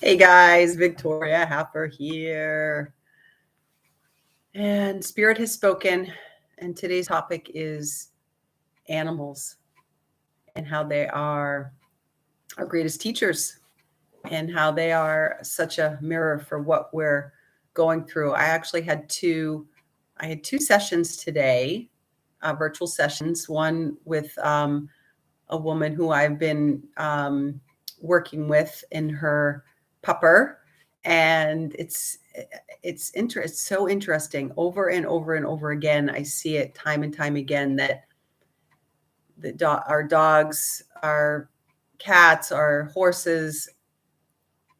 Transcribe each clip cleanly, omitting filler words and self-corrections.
Hey guys, Victoria Happer here. And Spirit has spoken, and today's topic is animals and how they are our greatest teachers and how they are such a mirror for what we're going through. I had two sessions today, virtual sessions, one with a woman who I've been working with in her pupper, and it's so interesting. Over and over and over again, I see it time and time again that our dogs, our cats, our horses,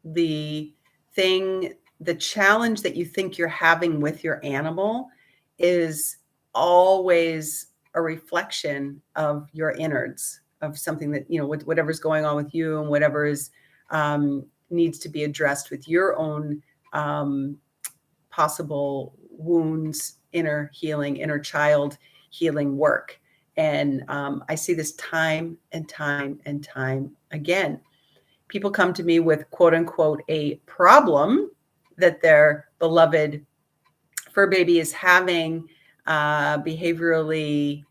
the thing, the challenge that you think you're having with your animal is always a reflection of your innards, of something that, whatever's going on with you and whatever is needs to be addressed with your own possible wounds, inner healing, inner child healing work. And I see this time and time and time again. People come to me with quote unquote a problem that their beloved fur baby is having behaviorally.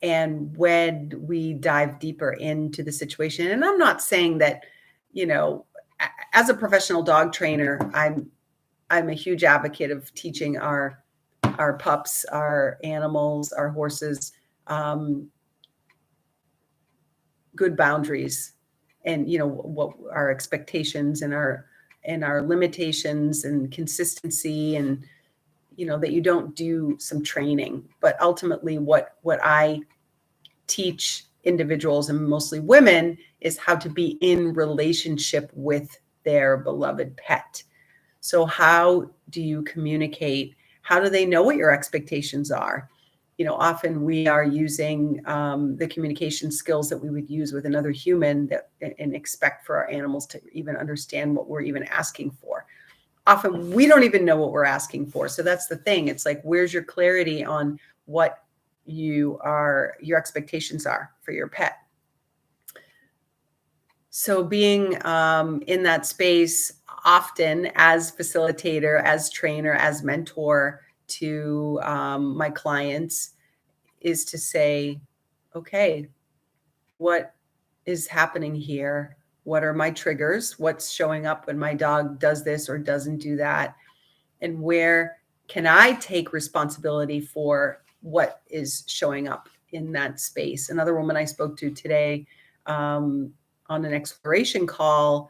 And when we dive deeper into the situation, and I'm not saying that, as a professional dog trainer, I'm a huge advocate of teaching our pups, our animals, our horses, good boundaries, and what our expectations and our limitations and consistency, and that you don't do some training. But ultimately what I teach individuals, and mostly women, is how to be in relationship with their beloved pet. So how do you communicate? How do they know what your expectations are? Often we are using the communication skills that we would use with another human and expect for our animals to even understand what we're even asking for. Often we don't even know what we're asking for. So that's the thing. It's like, where's your clarity on what your expectations are for your pet? So being in that space often as facilitator, as trainer, as mentor to my clients, is to say, okay, what is happening here? What are my triggers? What's showing up when my dog does this or doesn't do that? And where can I take responsibility for what is showing up in that space? Another woman I spoke to today on an exploration call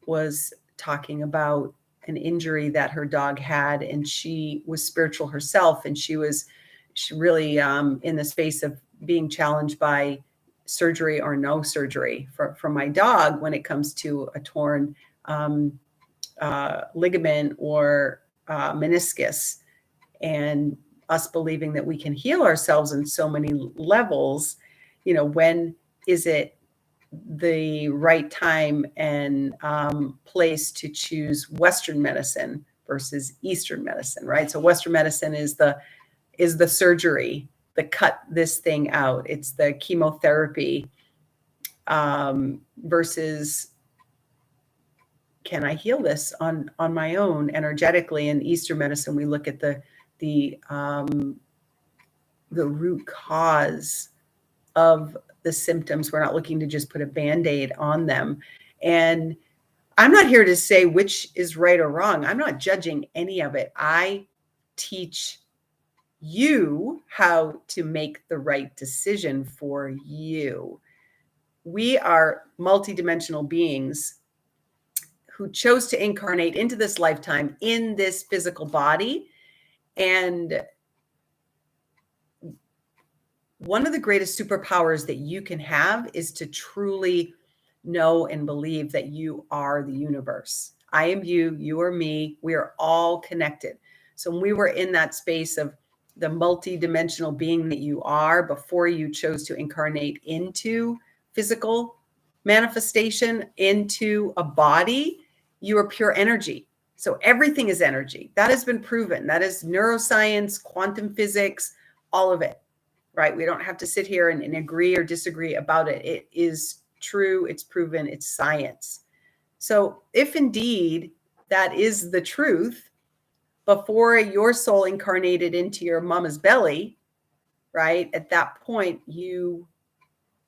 was talking about an injury that her dog had, and she was spiritual herself, and she really in the space of being challenged by surgery or no surgery for my dog when it comes to a torn ligament or meniscus, and us believing that we can heal ourselves in so many levels. When is it the right time and place to choose Western medicine versus Eastern medicine, right? So Western medicine is the surgery, the cut this thing out. It's the chemotherapy versus, can I heal this on my own energetically? In Eastern medicine, we look at the root cause of the symptoms. We're not looking to just put a Band-Aid on them. And I'm not here to say which is right or wrong. I'm not judging any of it. I teach you how to make the right decision for you. We are multidimensional beings who chose to incarnate into this lifetime in this physical body. And one of the greatest superpowers that you can have is to truly know and believe that you are the universe. I am you, you are me. We are all connected. So when we were in that space of the multidimensional being that you are before you chose to incarnate into physical manifestation, into a body, you are pure energy. So everything is energy. That has been proven. That is neuroscience, quantum physics, all of it, right? We don't have to sit here and agree or disagree about it. It is true, it's proven, it's science. So if indeed that is the truth, before your soul incarnated into your mama's belly, right? At that point, you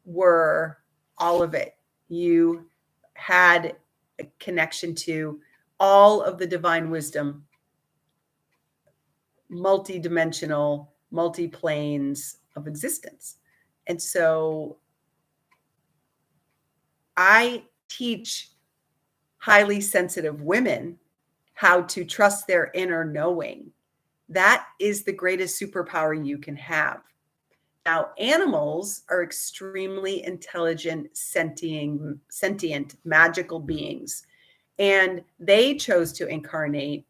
were all of it. You had a connection to all of the divine wisdom, multi-dimensional, multi-planes of existence. And so I teach highly sensitive women how to trust their inner knowing. That is the greatest superpower you can have. Now, animals are extremely intelligent, sentient, magical beings, and they chose to incarnate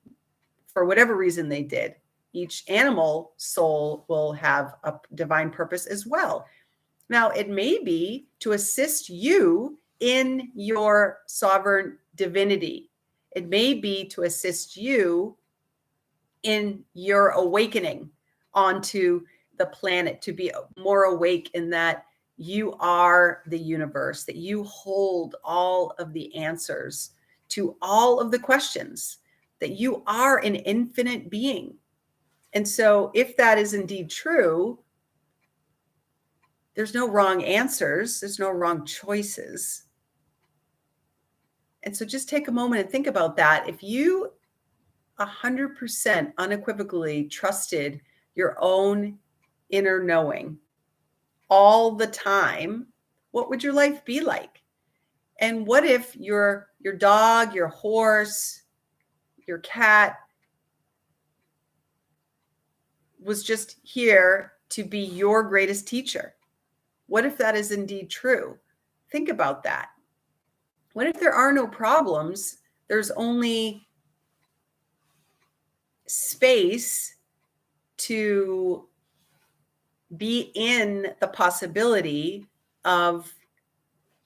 for whatever reason they did. Each animal soul will have a divine purpose as well. Now, it may be to assist you in your sovereign divinity. It may be to assist you in your awakening onto the planet, to be more awake in that you are the universe, that you hold all of the answers to all of the questions, that you are an infinite being. And so if that is indeed true, there's no wrong answers, there's no wrong choices. And so just take a moment and think about that. If you 100% unequivocally trusted your own inner knowing all the time, what would your life be like? And what if your dog, your horse, your cat was just here to be your greatest teacher? What if that is indeed true? Think about that. What if there are no problems? There's only space to be in the possibility of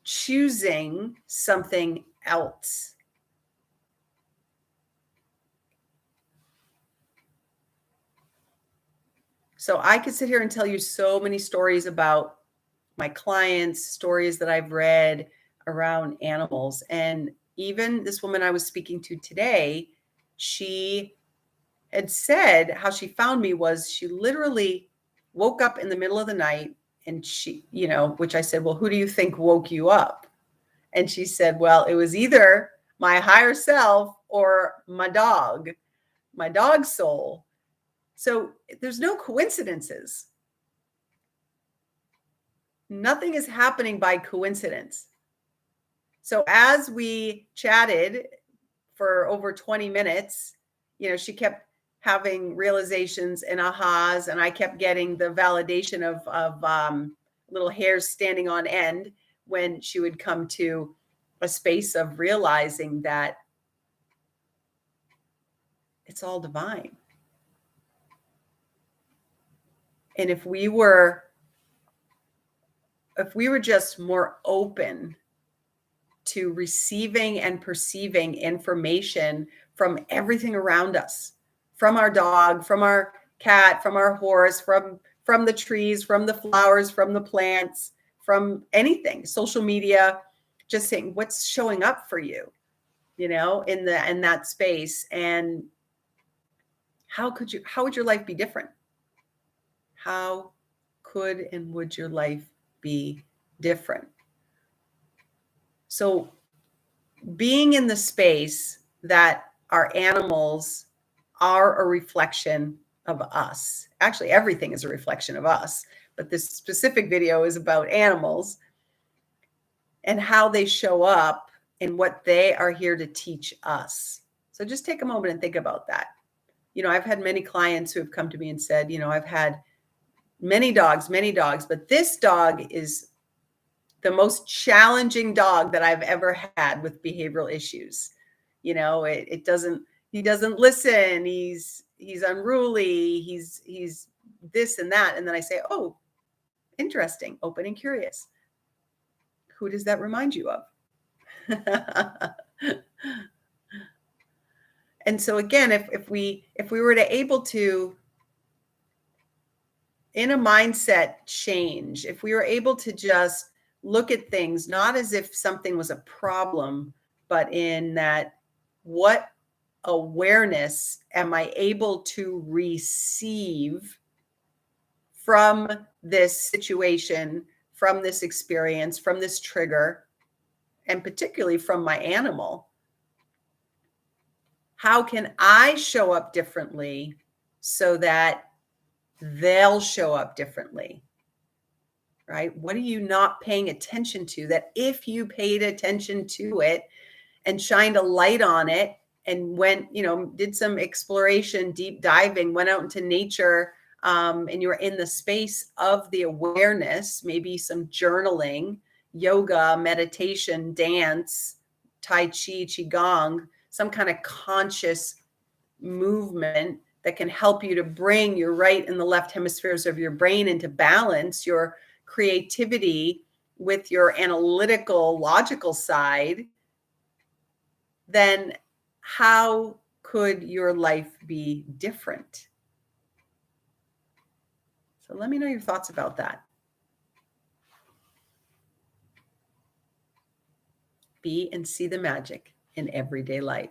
choosing something else. So I could sit here and tell you so many stories about my clients, stories that I've read around animals. And even this woman I was speaking to today, she had said how she found me was she literally woke up in the middle of the night and she, which I said, well, who do you think woke you up? And she said, well, it was either my higher self or my dog soul. So there's no coincidences. Nothing is happening by coincidence. So as we chatted for over 20 minutes, she kept having realizations and ahas, and I kept getting the validation of little hairs standing on end when she would come to a space of realizing that it's all divine. And if we were just more open to receiving and perceiving information from everything around us, from our dog, from our cat, from our horse, from the trees, from the flowers, from the plants, from anything, social media, just saying what's showing up for you, in that space. And how would your life be different? How could and would your life be different? So being in the space that our animals are a reflection of us. Actually, everything is a reflection of us, but this specific video is about animals and how they show up and what they are here to teach us. So just take a moment and think about that. I've had many clients who have come to me and said, I've had many dogs, but this dog is the most challenging dog that I've ever had with behavioral issues. He doesn't listen. He's unruly. He's this and that. And then I say, oh, interesting, open and curious. Who does that remind you of? And so again, if we were to able to, in a mindset change, if we were able to just look at things not as if something was a problem, but in that, what awareness am I able to receive from this situation, from this experience, from this trigger, and particularly from my animal? How can I show up differently so that they'll show up differently? Right? What are you not paying attention to that if you paid attention to it and shined a light on it and went, did some exploration, deep diving, went out into nature, and you're in the space of the awareness, maybe some journaling, yoga, meditation, dance, Tai Chi, Qigong, some kind of conscious movement that can help you to bring your right and the left hemispheres of your brain into balance, your creativity with your analytical, logical side, then how could your life be different? So let me know your thoughts about that. Be and see the magic in everyday life.